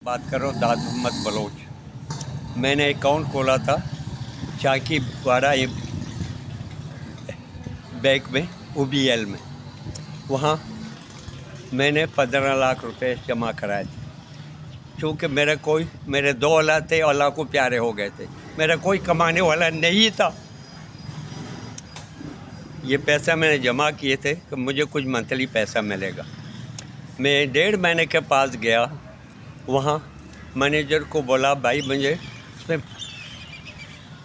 बात करो दाद मोहम्मद बलोच। मैंने अकाउंट खोला था चाकी वाड़ा ये बैंक में OBL में। वहाँ मैंने 15 लाख रुपए जमा कराए थे। चूँकि मेरे 2 औलाद थे, अल्लाह को प्यारे हो गए थे। मेरा कोई कमाने वाला नहीं था। ये पैसा मैंने जमा किए थे कि मुझे कुछ मंथली पैसा मिलेगा। मैं 1.5 महीने के पास गया, वहाँ मैनेजर को बोला भाई मुझे इसमें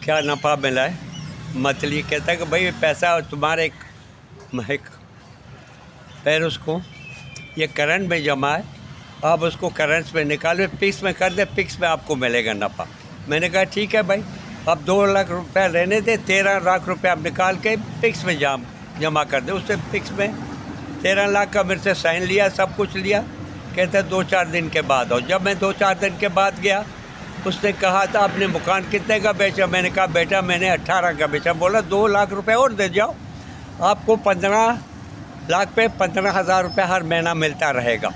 क्या नफ़ा मिला है मंथली। कहता है कि भाई पैसा तुम्हारे फिर उसको ये करंट में जमा है, आप उसको करंट में निकाल फिक्स में कर दे, फिक्स में आपको मिलेगा नफ़ा। मैंने कहा ठीक है भाई, अब 2 लाख रुपया रहने दे, 13 लाख रुपया आप निकाल के फिक्स में जमा कर दे। उससे फिक्स में 13 लाख का मेरे से साइन लिया, सब कुछ लिया। कहते 2-4 दिन के बाद। और जब मैं 2-4 दिन के बाद गया, उसने कहा था आपने मकान कितने का बेचा? मैंने कहा बेटा मैंने 18 का बेचा। बोला 2 लाख रुपए और दे जाओ, आपको 15 लाख पे 15,000 रुपये हर महीना मिलता रहेगा।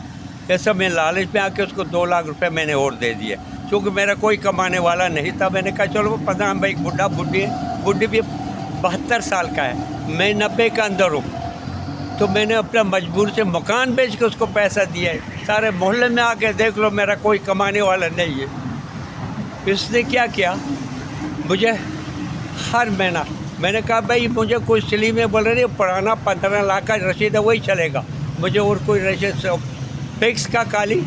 ऐसा मैं लालच में आके उसको 2 लाख रुपए मैंने और दे दिए। चूँकि मेरा कोई कमाने वाला नहीं था, मैंने कहा चलो 15 भाई बुढ़ी भी 72 साल का है, मैं 90 का अंदर हूँ, तो मैंने अपना मजबूर से मकान बेच के उसको पैसा दिया है। सारे मोहल्ले में आके देख लो, मेरा कोई कमाने वाला नहीं है। इसने क्या किया, मुझे हर महीना, मैंने कहा भाई मुझे कोई सिली में बोल रहे पुराना 15 लाख का रसीद है वही चलेगा, मुझे और कोई रसीद फिक्स का खाली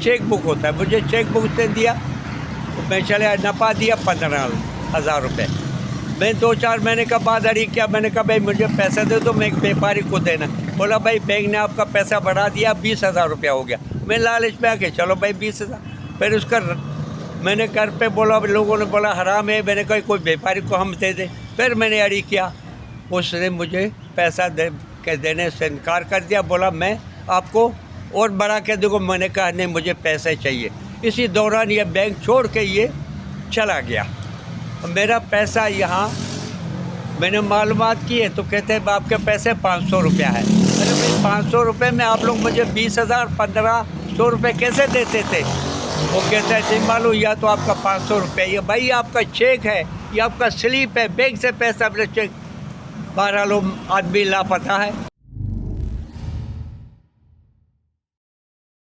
चेक बुक होता है, मुझे चेक बुक से दिया तो मैं चले नफ़ा दिया 15,000 रुपये। मैं 2-4 महीने का बाद अड़ी किया, मैंने कहा भाई मुझे पैसा दे दो, मैं एक व्यापारी को देना। बोला भाई बैंक ने आपका पैसा बढ़ा दिया, 20,000 रुपया हो गया। मैं लालच में आके चलो भाई 20,000। फिर उसका मैंने घर पे बोला, लोगों ने बोला हराम है, मैंने कहा कोई व्यापारी को हम दे दें। फिर मैंने अड़ी किया, उसने मुझे पैसा देने से इनकार कर दिया। बोला मैं आपको और बढ़ा के दूँगा। मैंने कहा नहीं मुझे पैसे चाहिए। इसी दौरान ये बैंक छोड़ के ये चला गया। मेरा पैसा यहाँ मैंने मालूमात की है तो कहते हैं आपके पैसे 500 रुपया है। अरे भाई 500 रुपये में आप लोग मुझे 20,000 1500 रुपये कैसे देते थे? वो कहते हैं नहीं मालूम, या तो आपका 500 रुपये, ये भाई आपका चेक है, ये आपका स्लिप है, बैंक से पैसा मेरे चेक। 12 लोग आदमी लापता है।